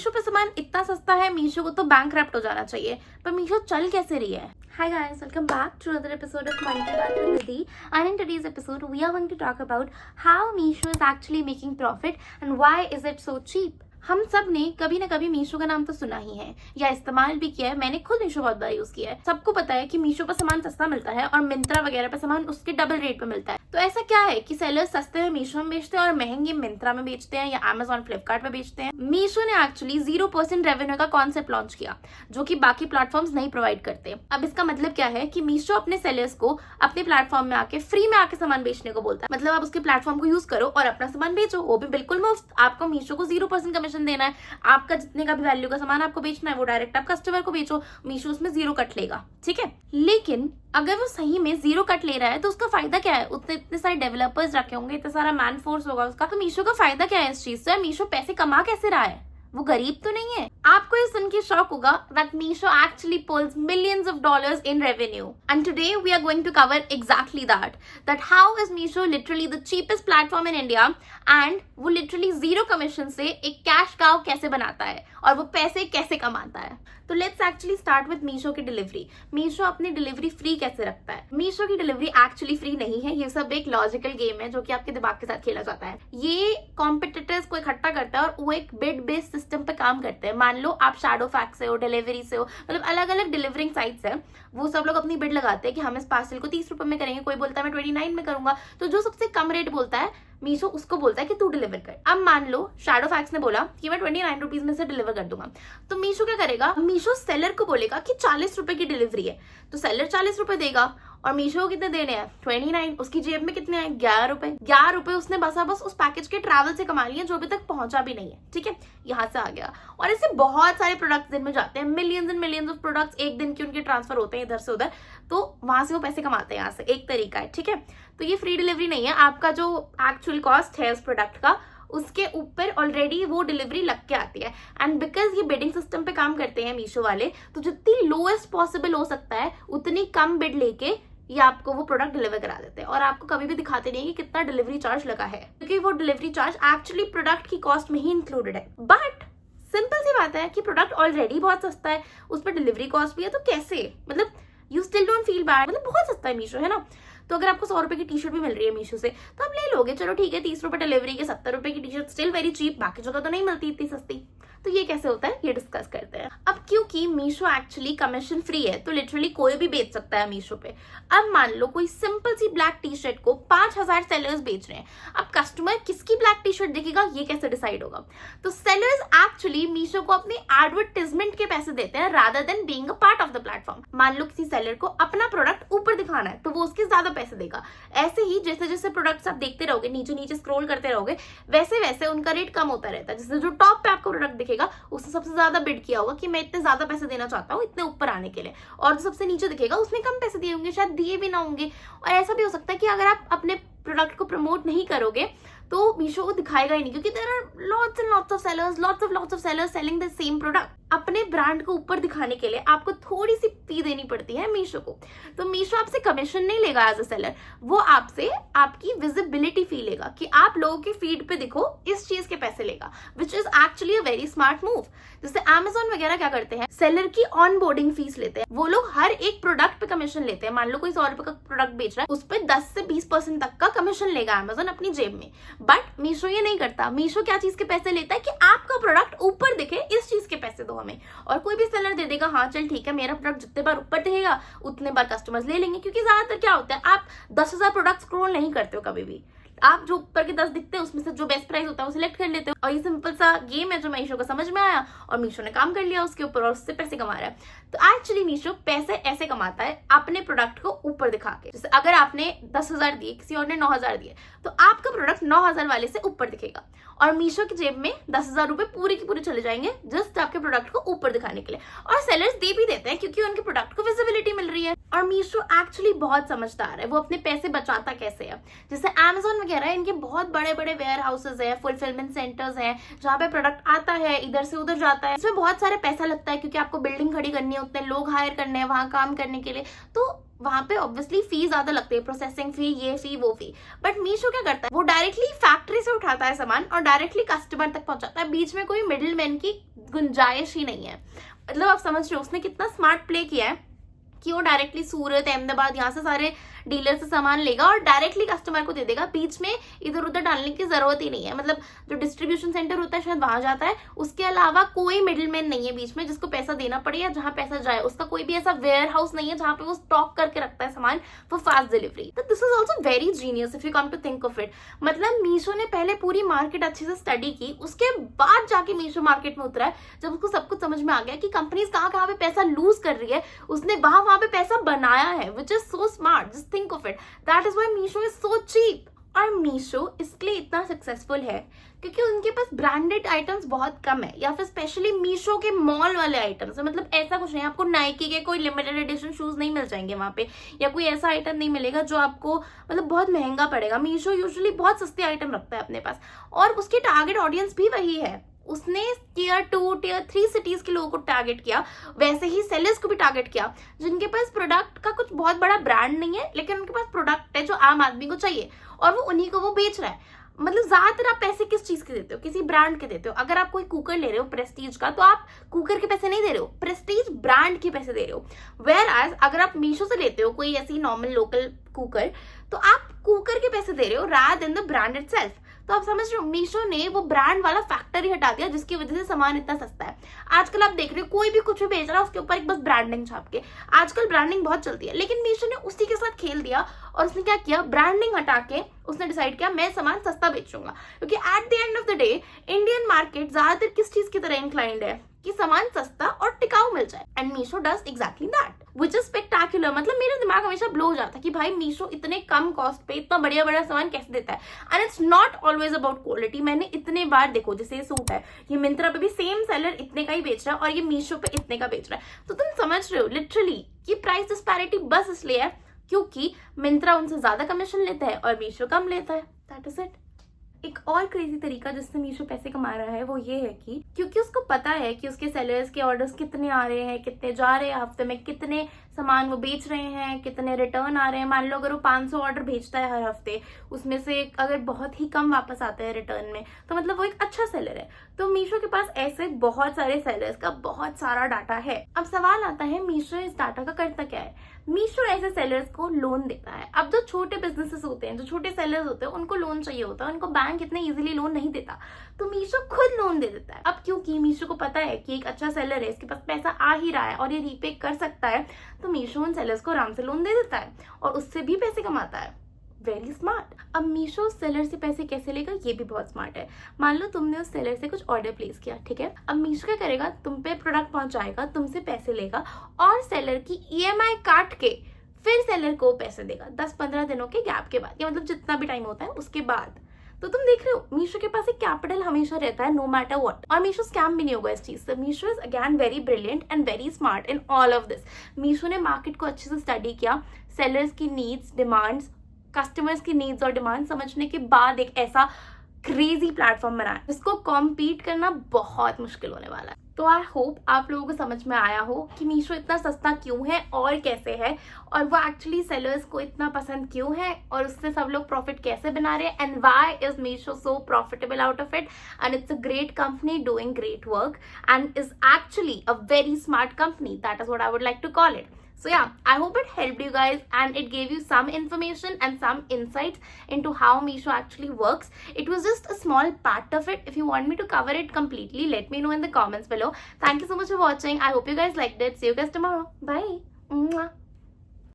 मीशो पे सामान इतना सस्ता है, मीशो को तो बैंकक्रप्ट हो जाना चाहिए, पर मीशो चल कैसे रही है? Hi guys, welcome back to another episode of Money की बात with Nidhi. And in today's episode, we are going to talk about how Meesho is actually making profit and why is it so cheap. हम सब ने कभी ना कभी मीशो का नाम तो सुना ही है या इस्तेमाल भी किया है। मैंने खुद मीशो बहुत बार यूज किया है। सबको पता है कि मीशो पर सामान सस्ता मिलता है और मिंत्रा वगैरह पर सामान उसके डबल रेट पे मिलता है। तो ऐसा क्या है कि सेलर्स सस्ते में मीशो में बेचते हैं और महंगे मिंत्रा में बेचते हैं या अमेजॉन फ्लिपकार्ट में बेचते हैं? मीशो ने एक्चुअली 0% रेवेन्यू का कॉन्सेप्ट लॉन्च किया, जो कि बाकी प्लेटफॉर्म्स नहीं प्रोवाइड करते। अब इसका मतलब क्या है कि मीशो अपने सेलर्स को अपने प्लेटफॉर्म में आके फ्री में आके सामान बेचने को बोलता है। मतलब आप उसके प्लेटफॉर्म को यूज करो और अपना सामान बेचो, वो भी बिल्कुल मुफ्त। आपको मीशो को 0% कमीशन देना है। आपका जितने का भी वैल्यू का सामान आपको बेचना है वो डायरेक्ट आप कस्टमर को बेचो, मीशो उसमें 0 कट लेगा, ठीक है। लेकिन अगर वो सही में 0 कट ले रहा है तो उसका फायदा क्या है? उसने इतने सारे डेवलपर्स रखे होंगे, इतना सारा मैन फोर्स होगा उसका, तो मीशो का फायदा क्या है इस चीज से? मीशो पैसे कमा कैसे रहा है? वो गरीब तो नहीं है। आपको ये सुन के शॉक होगा that Meesho actually pulls millions of dollars in revenue. And today we are going to cover exactly that how is Meesho literally the cheapest platform in India and वो literally 0 commission से एक cash cow कैसे बनाता है और वो पैसे कैसे कमाता है। तो let's actually start with Meesho की डिलीवरी। मीशो अपनी डिलीवरी फ्री कैसे रखता है? मीशो की डिलीवरी एक्चुअली फ्री नहीं है, ये सब एक लॉजिकल गेम है जो कि आपके दिमाग के साथ खेला जाता है। ये कॉम्पिटिटर्स को इकट्ठा करता है और वो एक बिड बेस्ड सिस्टम पे काम करते हैं। मान लो आप शैडोफैक्स से हो, डिलीवरी से हो, मतलब अलग अलग डिलीवरिंग साइट्स है, वो सब लोग अपनी बिड लगाते हैं कि हम इस पार्सल को 30 रुपए में करेंगे, कोई बोलता है मैं 29 में करूंगा। तो जो सबसे कम रेट बोलता है मीशो उसको बोलता है कि तू डिलीवर कर। अब मान लो शैडोफैक्स ने बोला कि मैं 29 रुपीज में से डिलीवर कर दूंगा, तो मीशो क्या करेगा? मीशो सेलर को बोलेगा कि 40 रुपए की डिलीवरी है, तो सेलर 40 रुपए देगा और मीशो को कितने देने हैं? 29। उसकी जेब में कितने हैं? 11 रुपए। 11 रुपए उसने बस उस पैकेज के ट्रैवल से कमा लिए जो अभी तक पहुंचा भी नहीं है, ठीक है, यहाँ से आ गया। और ऐसे बहुत सारे प्रोडक्ट्स दिन में जाते हैं, millions and millions of products एक दिन की उनके ट्रांसफर होते हैं इधर से उधर, तो वहां से वो पैसे कमाते हैं। यहाँ से एक तरीका है, ठीक है। तो ये फ्री डिलीवरी नहीं है, आपका जो एक्चुअल कॉस्ट है उस प्रोडक्ट का उसके ऊपर ऑलरेडी वो डिलीवरी लग के आती है। एंड बिकॉज ये बिडिंग सिस्टम पे काम करते हैं मीशो वाले, तो जितनी लोएस्ट पॉसिबल हो सकता है उतनी कम बिड लेके ये आपको वो प्रोडक्ट डिलीवर करा देते हैं। और आपको कभी भी दिखाते नहीं कि कितना डिलीवरी चार्ज लगा है, क्योंकि वो डिलीवरी चार्ज एक्चुअली प्रोडक्ट की कॉस्ट में ही इंक्लूडेड है। बट सिंपल सी बात है कि प्रोडक्ट ऑलरेडी बहुत सस्ता है, उस पर डिलीवरी कॉस्ट भी है, तो कैसे? मतलब you still don't feel bad, मतलब बहुत सस्ता है मीशो, है ना। तो अगर आपको 100 रुपए की टी शर्ट भी मिल रही है मीशो से तो आप ले लोगे, चलो ठीक है, 30 रुपए डिलीवरी के 70 रुपए की T shirt still very cheap, बाकी जगह तो नहीं मिलती इतनी सस्ती। तो ये कैसे होता है ये डिस्कस करते हैं। अब क्योंकि मीशो एक्चुअली कमीशन फ्री है तो लिटरली कोई भी बेच सकता है मीशो पे। अब मान लो कोई सिंपल सी ब्लैक टी शर्ट को 5000 सेलर्स बेच रहे हैं, अब कस्टमर किसकी ब्लैक टी शर्ट देखेगा ये कैसे डिसाइड होगा? तो सेलर्स एक्चुअली मीशो को अपने एडवर्टाइजमेंट के पैसे देते हैं rather than being a part of the platform. मान लो किसी सेलर को अपना प्रोडक्ट ऊपर दिखाना है तो वो उसके ज्यादा पैसे देगा। ऐसे ही जैसे जैसे प्रोडक्ट्स आप देखते रहोगे, नीचे नीचे स्क्रॉल करते रहोगे, वैसे वैसे उनका रेट कम होता रहता है। जैसे जो टॉप पे आपको प्रोडक्ट दिखेगा उसने सबसे ज्यादा बिड किया होगा कि मैं इतने ज्यादा पैसे देना चाहता हूँ इतने ऊपर आने के लिए, और जो सबसे नीचे दिखेगा उसने कम पैसे दिए होंगे, शायद दिए भी ना होंगे। और ऐसा भी हो सकता है कि अगर आप अपने प्रोडक्ट को प्रमोट नहीं करोगे तो मीशो को दिखाएगा ही नहीं, क्योंकि there are lots and lots of sellers selling the same product. अपने ब्रांड को ऊपर दिखाने के लिए आपको थोड़ी सी फी देनी पड़ती है मीशो को। तो मीशो आपसे कमीशन नहीं लेगा एज अ सेलर, वो आपसे आपकी विजिबिलिटी फी लेगा कि आप लोगों के फीड पे दिखो, इस चीज के पैसे लेगा, which is actually a very smart move. जैसे अमेजॉन वगैरह क्या करते हैं, सेलर की ऑन बोर्डिंग फीस लेते हैं, वो लोग हर एक प्रोडक्ट पे कमीशन लेते हैं। मान लो कोई 100 रुपए का प्रोडक्ट बेच रहा है, उस पर 10 से 20% तक का कमीशन लेगा अमेजॉन अपनी जेब में। बट मीशो ये नहीं करता। मीशो क्या चीज के पैसे लेता है कि आपका प्रोडक्ट ऊपर दिखे, इस चीज के पैसे दो हमें। और कोई भी सेलर दे देगा, हाँ चल ठीक है, मेरा प्रोडक्ट जितने बार ऊपर दिखेगा उतने बार कस्टमर्स ले लेंगे। क्योंकि ज्यादातर क्या होता है, आप 10,000 प्रोडक्ट स्क्रॉल नहीं करते हो कभी भी, आप जो ऊपर के 10 दिखते हैं उसमें से जो बेस्ट प्राइस होता है वो सिलेक्ट कर लेते हो। और ये सिंपल सा गेम है जो मीशो को समझ में आया और मीशो ने काम कर लिया उसके ऊपर और उससे पैसे कमा रहा है। तो एक्चुअली मीशो पैसे ऐसे कमाता है अपने प्रोडक्ट को ऊपर दिखा के। जैसे अगर आपने 10,000 दिए, किसी और ने 9,000 दिए, तो आपका प्रोडक्ट 9,000 वाले से ऊपर दिखेगा और मीशो की जेब में 10,000 रुपए पूरे के पूरे चले जाएंगे जस्ट आपके प्रोडक्ट को ऊपर दिखाने के लिए। और सेलर्स दे भी देते हैं क्योंकि उनके प्रोडक्ट को विजिबिलिटी मिल रही है। और मीशो एक्चुअली बहुत समझदार है, वो अपने पैसे बचाता कैसे है। जैसे अमेजॉन कह रहा है इनके बहुत बड़े बड़े वेयर हाउसेज है, फुलफिलमेंट सेंटर्स हैं, जहाँ पे प्रोडक्ट आता है इधर से उधर जाता है, इसमें बहुत सारे पैसा लगता है क्योंकि आपको बिल्डिंग खड़ी करनी है, उतने लोग हायर करने हैं वहां काम करने के लिए, तो वहां पे ऑब्वियसली फी ज्यादा लगती है, प्रोसेसिंग फी, ये फी वो फी। बट मीशो क्या करता है, वो डायरेक्टली फैक्ट्री से उठाता है सामान और डायरेक्टली कस्टमर तक पहुंचाता है, बीच में कोई मिडिल मैन की गुंजाइश ही नहीं है। मतलब आप समझ रहे हो उसने कितना स्मार्ट प्ले किया है कि वो डायरेक्टली सूरत, अहमदाबाद, यहाँ से सारे डीलर से सामान लेगा और डायरेक्टली कस्टमर को दे देगा, बीच में इधर उधर डालने की जरूरत ही नहीं है। मतलब जो डिस्ट्रीब्यूशन सेंटर होता है शायद वहां जाता है, उसके अलावा कोई मिडिलमैन नहीं है बीच में जिसको पैसा देना पड़े या जहां पैसा जाए, उसका कोई भी ऐसा वेयर हाउस नहीं है जहां पे वो स्टॉक करके रखता है सामान फॉर फास्ट डिलीवरी। तो this is also very genius if you come to think of it. मतलब मीशो ने पहले पूरी मार्केट अच्छे से स्टडी की, उसके बाद जाके मीशो मार्केट में उतरा है, जब उसको सब कुछ समझ में आ गया कि कंपनीज कहाँ पे पैसा लूज कर रही है, उसने वहां पे पैसा बनाया है, which is so smart. Just think of it, that is why Meesho is so cheap. और मीशो इसलिए इतना सक्सेसफुल है क्योंकि उनके पास ब्रांडेड आइटम्स बहुत कम है, या फिर स्पेशली मीशो के मॉल वाले आइटम्स है। मतलब ऐसा कुछ नहीं, आपको नाइकी के कोई लिमिटेड एडिशन शूज नहीं मिल जाएंगे वहां पे, या कोई ऐसा आइटम नहीं मिलेगा जो आपको मतलब बहुत महंगा पड़ेगा। मीशो यूजुअली बहुत सस्ते आइटम रखता है अपने पास, और उसकी टारगेट ऑडियंस भी वही है। उसने टियर 2, टियर 3 सिटीज के लोगों को टारगेट किया, वैसे ही सेलर्स को भी टारगेट किया जिनके पास प्रोडक्ट का कुछ बहुत बड़ा ब्रांड नहीं है, लेकिन उनके पास प्रोडक्ट है जो आम आदमी को चाहिए और वो उन्हीं को वो बेच रहा है। मतलब ज्यादातर आप पैसे किस चीज के देते हो, किसी ब्रांड के देते हो। अगर आप कोई कुकर ले रहे हो प्रेस्टीज का, तो आप कुकर के पैसे नहीं दे रहे हो, प्रेस्टीज ब्रांड के पैसे दे रहे हो। वेयर एज अगर आप मीशो से लेते हो कोई ऐसी नॉर्मल लोकल कुकर, तो आप कुकर के पैसे दे रहे हो rather than the brand itself. तो आप समझ रहे हो, मीशो ने वो ब्रांड वाला फैक्टर ही हटा दिया जिसकी वजह से सामान इतना सस्ता है। आजकल आप देख रहे हो कोई भी कुछ भी बेच रहा है उसके ऊपर एक बस ब्रांडिंग छाप के, आजकल ब्रांडिंग बहुत चलती है, लेकिन मीशो ने उसी के साथ खेल दिया और उसने क्या किया, ब्रांडिंग हटा के उसने डिसाइड किया मैं सामान सस्ता बेचूंगा। क्योंकि at the end of the day Indian market ज्यादातर किस चीज की तरह इंक्लाइंड है कि सामान सस्ता और टिकाऊ मिल जाए, and Meesho does exactly that, which is spectacular. मतलब मेरा दिमाग हमेशा ब्लो हो जाता है कि भाई मीशो इतने कम कॉस्ट पे इतना बढ़िया बढ़िया सामान कैसे देता है। And it's not always about quality. मैंने इतने बार देखो, जैसे ये सूट है, ये मिंत्रा पे भी सेम सेलर इतने का ही बेच रहा है और ये मीशो पे इतने का बेच रहा है। तो तुम समझ रहे हो लिटरली कि प्राइस डिस्पैरिटी बस इसलिए है क्योंकि मिंत्रा उनसे ज्यादा कमीशन लेता है और मीशो कम लेता है, दैट इज इट। एक और क्रेजी तरीका जिससे मीशो पैसे कमा रहा है वो ये है कि क्योंकि उसको पता है कि उसके सेलर्स के ऑर्डर्स कितने आ रहे हैं, कितने जा रहे हैं, हफ्ते में कितने सामान वो बेच रहे हैं, कितने रिटर्न आ रहे हैं। मान लो अगर वो 500 ऑर्डर भेजता है हर हफ्ते, उसमें से अगर बहुत ही कम वापस आता है रिटर्न में, तो मतलब वो एक अच्छा सेलर है। तो मीशो के पास ऐसे बहुत सारे सेलर्स का बहुत सारा डाटा है। अब सवाल आता है मीशो इस डाटा का करता क्या है। मीशो ऐसे सेलर्स को लोन देता है। अब जो छोटे बिजनेसेस होते हैं, जो छोटे सेलर्स होते हैं, उनको लोन चाहिए होता है, उनको बैंक इतने इजीली लोन नहीं देता, तो मीशो खुद लोन दे देता है। अब क्योंकि मीशो को पता है कि एक अच्छा सेलर है, इसके पास पैसा आ ही रहा है और ये रीपे कर सकता है, तो मीशो उन सेलर्स को आराम से लोन दे देता है और उससे भी पैसे कमाता है। Very smart. अब मीशो सेलर से पैसे कैसे लेगा, ये भी बहुत स्मार्ट है। मान लो तुमने उस सेलर से कुछ ऑर्डर प्लेस किया, ठीक है। अब मीशो क्या करेगा, तुम पे प्रोडक्ट पहुंचाएगा, तुमसे पैसे लेगा और सेलर की EMI काट के फिर सेलर को पैसे देगा 10-15 दिनों के गैप के बाद, या मतलब जितना भी टाइम होता है उसके बाद। तो तुम देख रहे हो मीशो के पास एक कैपिटल हमेशा रहता है, नो मैटर व्हाट। और मीशो स्कैम भी नहीं होगा इस चीज से। Meesho is again very brilliant and very smart in all of this. Meesho ने मार्केट को अच्छे से स्टडी किया, सेलर्स की नीड्स, डिमांड्स, कस्टमर्स की नीड्स और डिमांड समझने के बाद एक ऐसा क्रेजी प्लेटफॉर्म बनाया जिसको कॉम्पीट करना बहुत मुश्किल होने वाला है। तो आई होप आप लोगों को समझ में आया हो कि मीशो इतना सस्ता क्यों है और कैसे है, और वो एक्चुअली सेलर्स को इतना पसंद क्यों है, और उससे सब लोग प्रॉफिट कैसे बना रहे हैं, and why is Meesho so profitable out of it, and it's a great company doing great work and is actually a very smart company. That is what I would like to call it. So yeah, I hope it helped you guys and it gave you some information and some insights into how Meesho actually works. It was just a small part of it. If you want me to cover it completely, let me know in the comments below. Thank you so much for watching. I hope you guys liked it. See you guys tomorrow. Bye. Mwah.